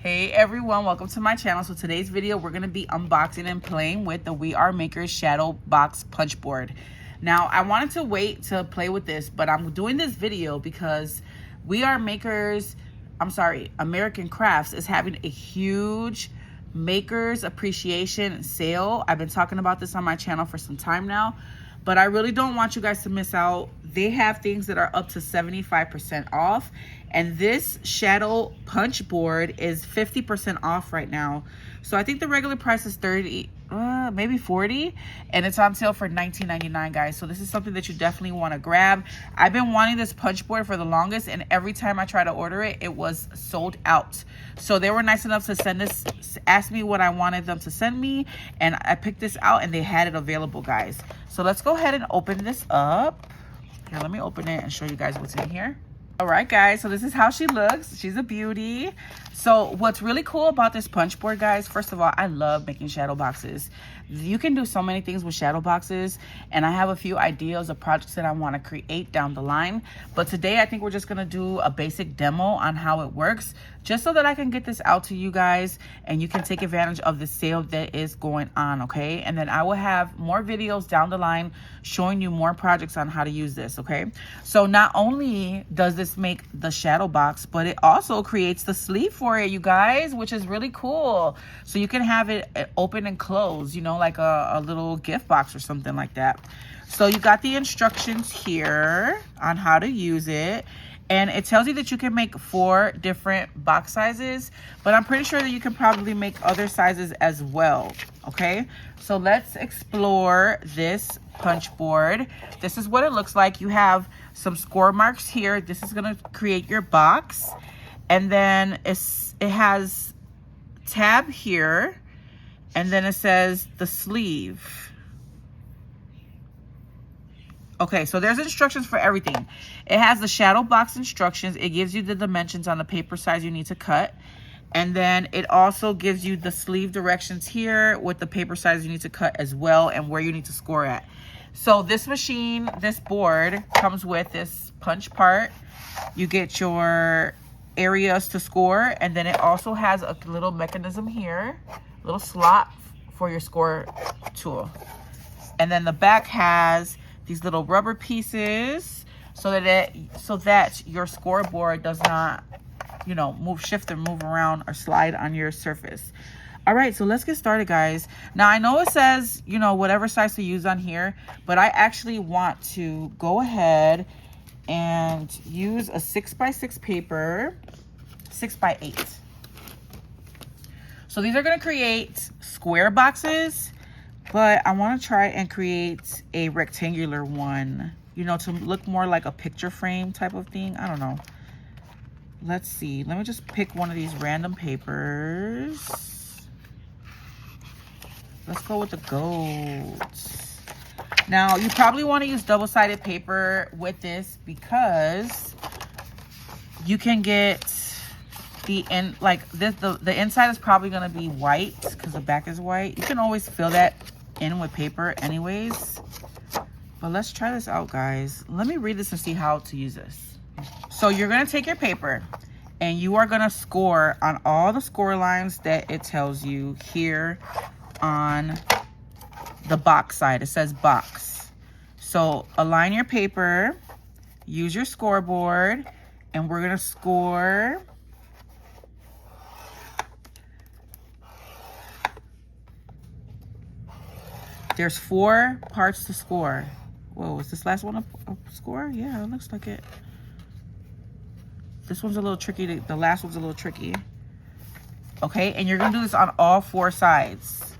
Hey everyone, welcome to my channel. So today's video we're going to be unboxing and playing with the We R Makers Shadow Box Punch Board. Now I wanted to wait to play with this, but I'm doing this video because American Crafts is having a huge makers appreciation sale. I've been talking about this on my channel for some time now, but I really don't want you guys to miss out. They have things that are up to 75% off, and this shadow punch board is 50% off right now. So I think the regular price is 30, maybe 40, and it's on sale for $19.99, guys. So this is something that you definitely want to grab. I've been wanting this punch board for the longest, and every time I try to order it, it was sold out. So they were nice enough to send this, ask me what I wanted them to send me, and I picked this out and they had it available, guys. So let's go ahead and open this up. Here, let me open it and show you guys what's in here. All right, guys, so this is how she looks. She's a beauty. So what's really cool about this punch board, guys, first of all, I love making shadow boxes. You can do so many things with shadow boxes, and I have a few ideas of projects that I want to create down the line. But today I think we're just going to do a basic demo on how it works, just so that I can get this out to you guys and you can take advantage of the sale that is going on, okay? And then I will have more videos down the line showing you more projects on how to use this, okay? So not only does this make the shadow box, but it also creates the sleeve for it, you guys, which is really cool. So you can have it open and close, you know, like a little gift box or something like that. So you got the instructions here on how to use it, and it tells you that you can make 4 different box sizes, but I'm pretty sure that you can probably make other sizes as well, okay? So let's explore this punch board. This is what it looks like. You have some score marks here. This is going to create your box, and then it has tab here, and then it says the sleeve. Okay, so there's instructions for everything. It has the shadow box instructions. It gives you the dimensions on the paper size you need to cut. And then it also gives you the sleeve directions here with the paper size you need to cut as well, and where you need to score at. So this machine, this board, comes with this punch part. You get your areas to score, and then it also has a little mechanism here, little slot for your score tool. And then the back has these little rubber pieces so that your scoreboard does not, you know, shift or move around or slide on your surface. All right, so let's get started, guys. Now I know it says, you know, whatever size to use on here, but I actually want to go ahead and use a 6x6 paper, 6x8. So these are going to create square boxes, but I want to try and create a rectangular one, you know, to look more like a picture frame type of thing. I don't know. Let's see. Let me just pick one of these random papers. Let's go with the golds. Now, you probably want to use double-sided paper with this because you can get the inside is probably going to be white because the back is white. You can always fill that in with paper anyways. But let's try this out, guys. Let me read this and see how to use this. So you're going to take your paper and you are going to score on all the score lines that it tells you here on the box side. It says box. So align your paper, use your scoreboard, and we're going to score. There's 4 parts to score. Whoa, is this last one a score? Yeah, it looks like it. This one's a little tricky. The last one's a little tricky. Okay, and you're gonna do this on all 4 sides.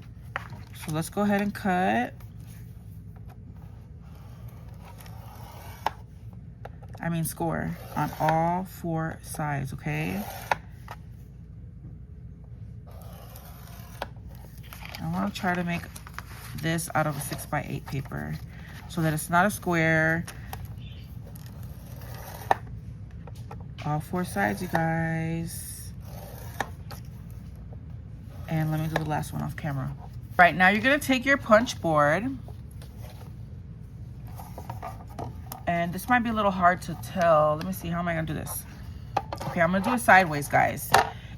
So let's go ahead and cut. Score on all 4 sides, okay? I wanna try to make this out of a 6x8 paper so that it's not a square. All 4 sides, you guys. And let me do the last one off camera. Right, now you're gonna take your punch board, and this might be a little hard to tell. Let me see, how am I gonna do this? Okay, I'm gonna do it sideways, guys.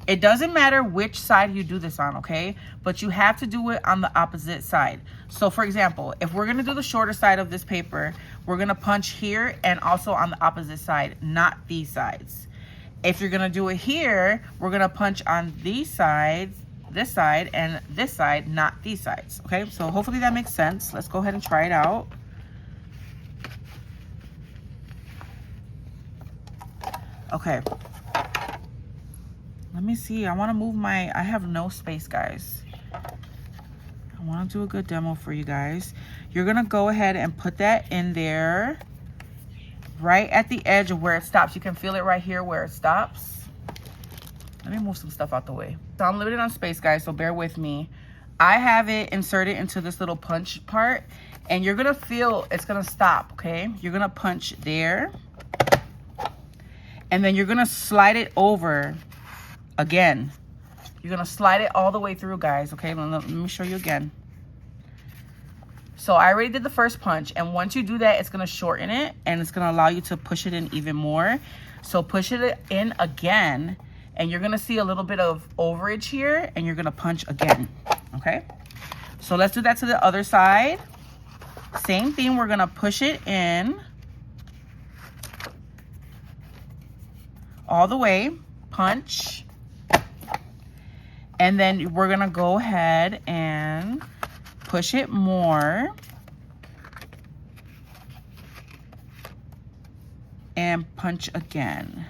It doesn't matter which side you do this on, okay? But you have to do it on the opposite side. So for example, if we're gonna do the shorter side of this paper, we're gonna punch here and also on the opposite side, not these sides. If you're gonna do it here, we're gonna punch on these sides, this side and this side, not these sides, okay? So hopefully that makes sense. Let's go ahead and try it out. Okay. Let me see. I want to move my, I have no space, guys. I want to do a good demo for you guys. You're going to go ahead and put that in there right at the edge of where it stops. You can feel it right here where it stops. Let me move some stuff out the way. So I'm limited on space, guys, so bear with me. I have it inserted into this little punch part, and you're going to feel it's going to stop, okay? You're going to punch there, and then you're going to slide it over again. You're gonna slide it all the way through, guys, okay? Let me show you again. So I already did the first punch, and once you do that, it's gonna shorten it, and it's gonna allow you to push it in even more. So push it in again, and you're gonna see a little bit of overage here, and you're gonna punch again, okay? So let's do that to the other side. Same thing, we're gonna push it in all the way, punch. And then we're gonna go ahead and push it more. And punch again.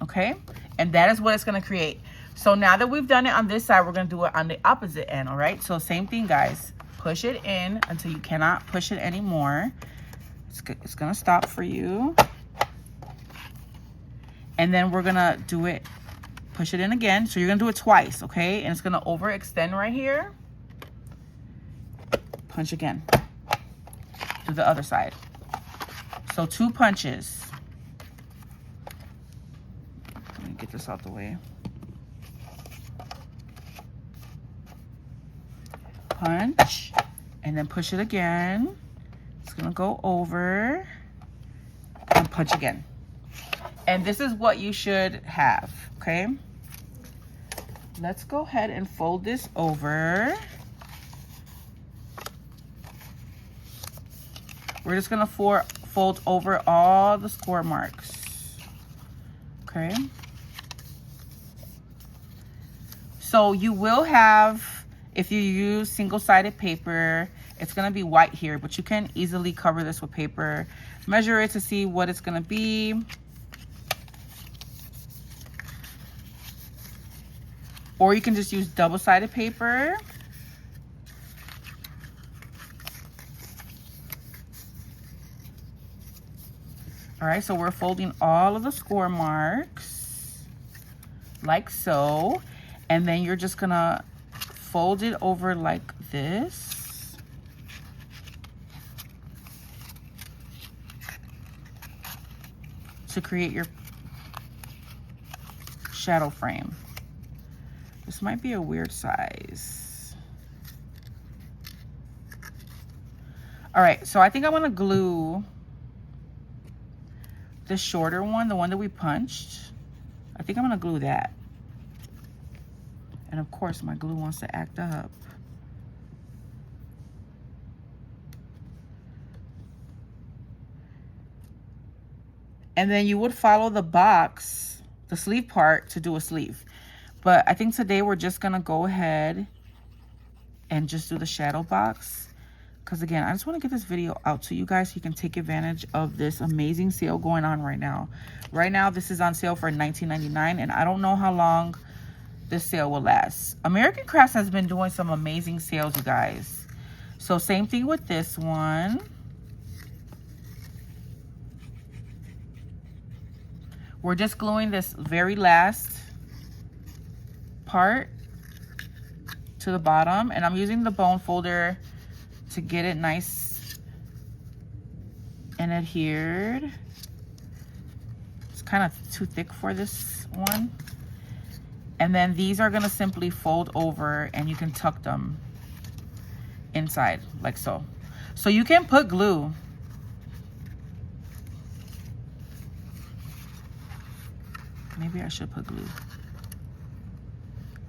Okay? And that is what it's gonna create. So now that we've done it on this side, we're gonna do it on the opposite end, all right? So same thing, guys. Push it in until you cannot push it anymore. It's gonna stop for you. And then we're gonna do it, push it in again. So you're gonna do it twice, okay? And it's gonna overextend right here. Punch again. Do the other side. So 2 punches. Let me get this out the way. Punch, and then push it again. It's gonna go over, and punch again. And this is what you should have, okay? Let's go ahead and fold this over. We're just gonna fold over all the score marks, okay? So you will have, if you use single-sided paper, it's gonna be white here, but you can easily cover this with paper. Measure it to see what it's gonna be. Or you can just use double-sided paper. All right, so we're folding all of the score marks like so. And then you're just gonna fold it over like this. To create your shadow frame. This might be a weird size. All right, so I think I'm gonna glue the shorter one, the one that we punched. I think I'm gonna glue that. And of course, my glue wants to act up. And then you would follow the box, the sleeve part, to do a sleeve. But I think today we're just gonna go ahead and just do the shadow box. Because again, I just want to get this video out to you guys so you can take advantage of this amazing sale going on right now. Right now, this is on sale for $19.99, and I don't know how long this sale will last. American Crafts has been doing some amazing sales, you guys. So same thing with this one. We're just gluing this very last part to the bottom, and I'm using the bone folder to get it nice and adhered. It's kind of too thick for this one. And then these are gonna simply fold over, and you can tuck them inside like so. So you can put glue. Maybe I should put glue.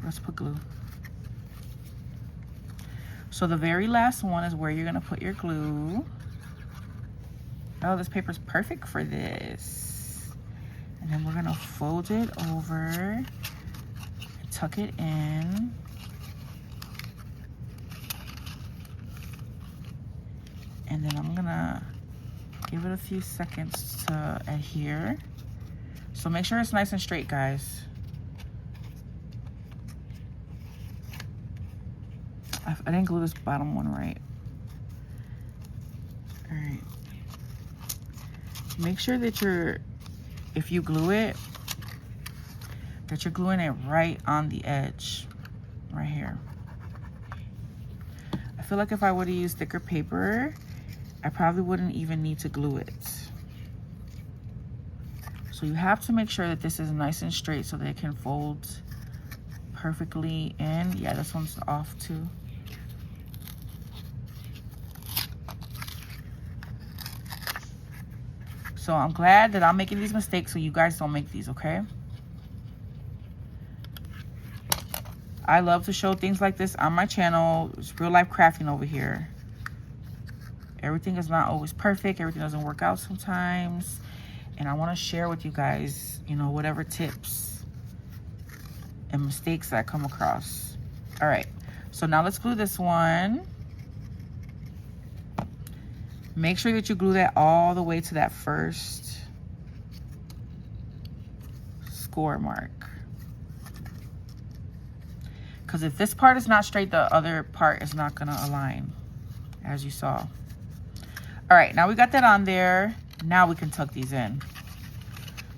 Let's put glue. So the very last one is where you're gonna put your glue. Oh, this paper's perfect for this. And then we're gonna fold it over and tuck it in. And then I'm gonna give it a few seconds to adhere. So make sure it's nice and straight, guys. I didn't glue this bottom one right. All right. Make sure that if you glue it, that you're gluing it right on the edge, right here. I feel like if I would have used thicker paper, I probably wouldn't even need to glue it. So you have to make sure that this is nice and straight so that it can fold perfectly in. Yeah, this one's off too. So I'm glad that I'm making these mistakes so you guys don't make these, okay? I love to show things like this on my channel. It's real life crafting over here. Everything is not always perfect. Everything doesn't work out sometimes. And I want to share with you guys, you know, whatever tips and mistakes that I come across. All right, so now let's glue this one. Make sure that you glue that all the way to that first score mark. Because if this part is not straight, the other part is not gonna align, as you saw. All right, now we got that on there. Now we can tuck these in.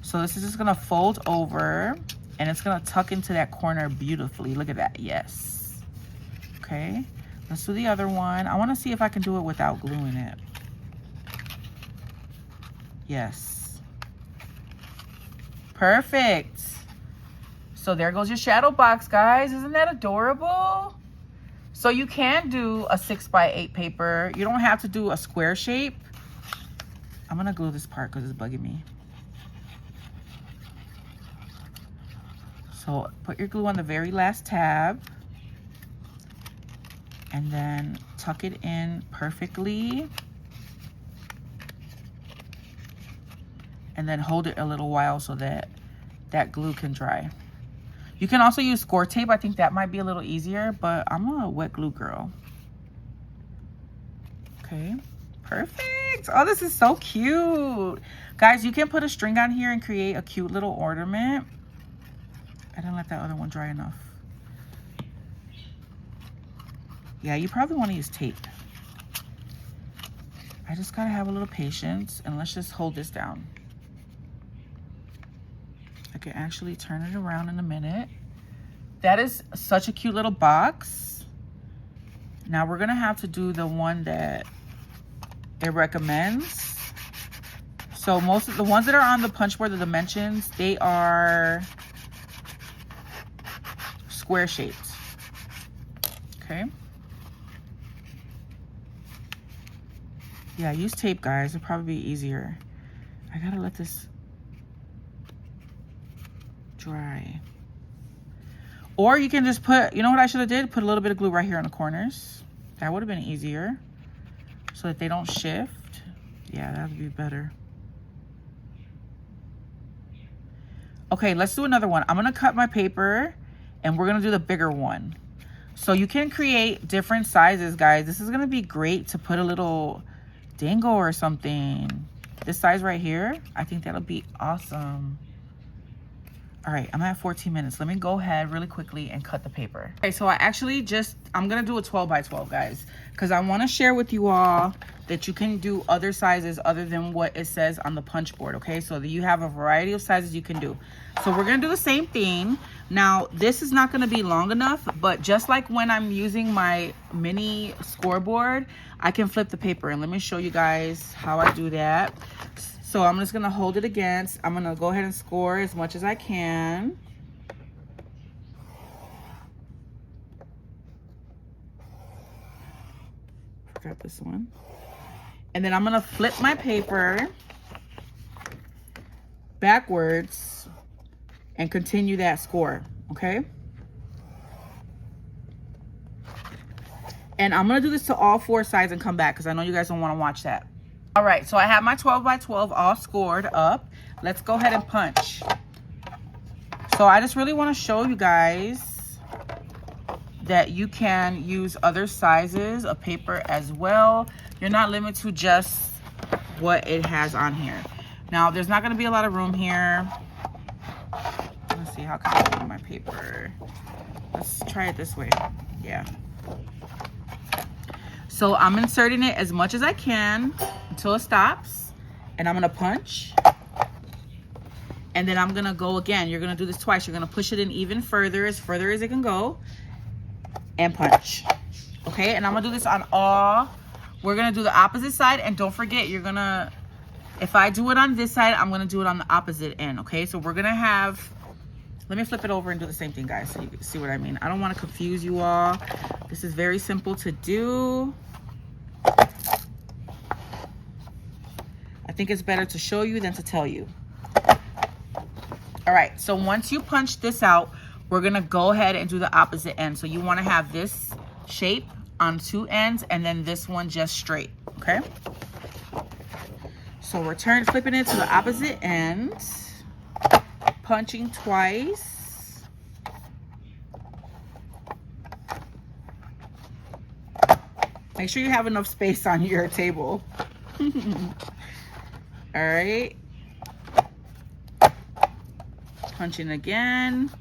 So this is just gonna fold over and it's gonna tuck into that corner beautifully. Look at that, yes. Okay, let's do the other one. I wanna see if I can do it without gluing it. Yes. Perfect. So there goes your shadow box, guys. Isn't that adorable? So you can do a 6x8 paper. You don't have to do a square shape. I'm gonna glue this part because it's bugging me. So put your glue on the very last tab and then tuck it in perfectly. And then hold it a little while so that that glue can dry. You can also use score tape. I think that might be a little easier, but I'm a wet glue girl. Okay, perfect. Oh, this is so cute. Guys, you can put a string on here and create a cute little ornament. I didn't let that other one dry enough. Yeah, you probably want to use tape. I just gotta have a little patience and let's just hold this down. I can actually turn it around in a minute. That is such a cute little box. Now we're gonna have to do the one that it recommends. So most of the ones that are on the punch board, the dimensions, they are square shaped. Okay. Yeah, use tape, guys. It'll probably be easier. I gotta let this dry. Or you can just put, you know what I should have did? Put a little bit of glue right here on the corners. That would have been easier so that they don't shift. Yeah, that would be better. Okay, let's do another one. I'm gonna cut my paper and we're gonna do the bigger one. So you can create different sizes, guys. This is gonna be great to put a little dingo or something. This size right here, I think that'll be awesome. All right, I'm at 14 minutes. Let me go ahead really quickly and cut the paper. Okay, so I'm gonna do a 12 by 12, guys, because I wanna share with you all that you can do other sizes other than what it says on the punch board, okay? So that you have a variety of sizes you can do. So we're gonna do the same thing. Now, this is not gonna be long enough, but just like when I'm using my mini scoreboard, I can flip the paper, and let me show you guys how I do that. So I'm just gonna hold it against. I'm gonna go ahead and score as much as I can. Forgot this one. And then I'm gonna flip my paper backwards and continue that score, okay? And I'm gonna do this to all 4 sides and come back because I know you guys don't want to watch that. All right, so I have my 12 by 12 all scored up. Let's go ahead and punch. So I just really want to show you guys that you can use other sizes of paper as well. You're not limited to just what it has on here. Now, there's not going to be a lot of room here. Let's see, how can I do my paper? Let's try it this way. Yeah. So I'm inserting it as much as I can until it stops. And I'm going to punch. And then I'm going to go again. You're going to do this twice. You're going to push it in even further as it can go. And punch. Okay, and I'm going to do this on all. We're going to do the opposite side. And don't forget, you're going to, if I do it on this side, I'm going to do it on the opposite end. Okay, so we're going to have, let me flip it over and do the same thing, guys, so you can see what I mean. I don't want to confuse you all. This is very simple to do. I think it's better to show you than to tell you. All right, so once you punch this out, we're gonna go ahead and do the opposite end. So you wanna have this shape on 2 ends and then this one just straight, okay? So we're flipping it to the opposite end, punching twice. Make sure you have enough space on your table. All right. Punching again.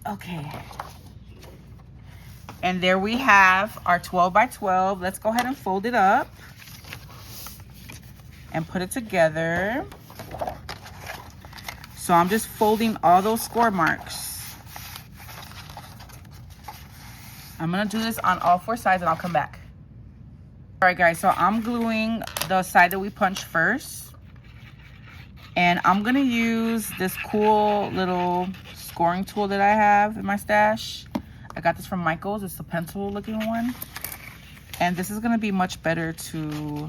Okay. And there we have our 12 by 12. Let's go ahead and fold it up and put it together. So I'm just folding all those score marks. I'm gonna do this on all 4 sides and I'll come back. All right, guys, so I'm gluing the side that we punched first. And I'm gonna use this cool little scoring tool that I have in my stash. I got this from Michael's. It's a pencil looking one. And this is gonna be much better to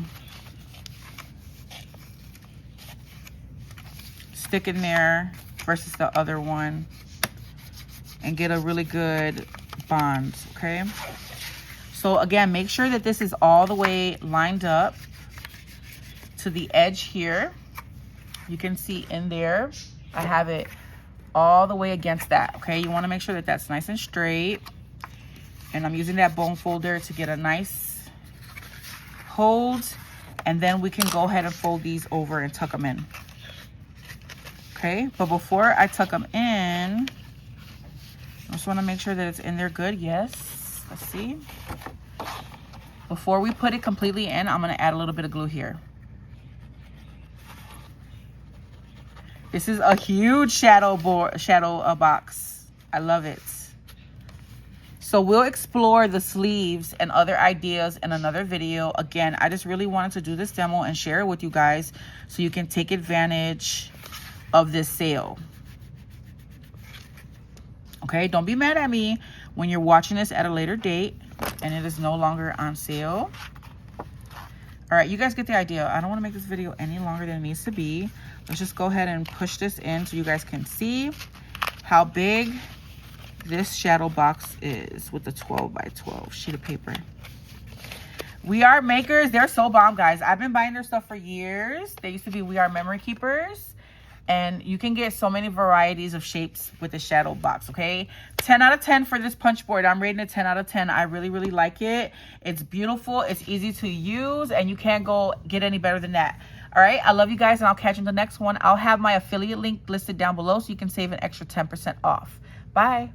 stick in there versus the other one and get a really good bond, okay? So again, make sure that this is all the way lined up to the edge here. You can see in there, I have it all the way against that, okay? You wanna make sure that that's nice and straight. And I'm using that bone folder to get a nice hold. And then we can go ahead and fold these over and tuck them in. Okay, but before I tuck them in, I just wanna make sure that it's in there good, yes. Let's see. Before we put it completely in, I'm gonna add a little bit of glue here. This is a huge shadow box. I love it. So we'll explore the sleeves and other ideas in another video. Again, I just really wanted to do this demo and share it with you guys so you can take advantage of this sale. Okay, don't be mad at me when you're watching this at a later date and it is no longer on sale. All right, you guys get the idea. I don't want to make this video any longer than it needs to be. Let's just go ahead and push this in so you guys can see how big this shadow box is with the 12 by 12 sheet of paper. We Are Makers, they're so bomb, guys. I've been buying their stuff for years. They used to be We Are Memory Keepers. And you can get so many varieties of shapes with the shadow box, okay? 10 out of 10 for this punch board. I'm rating it 10 out of 10. I really, really like it. It's beautiful. It's easy to use. And you can't go get any better than that. All right? I love you guys. And I'll catch you in the next one. I'll have my affiliate link listed down below so you can save an extra 10% off. Bye.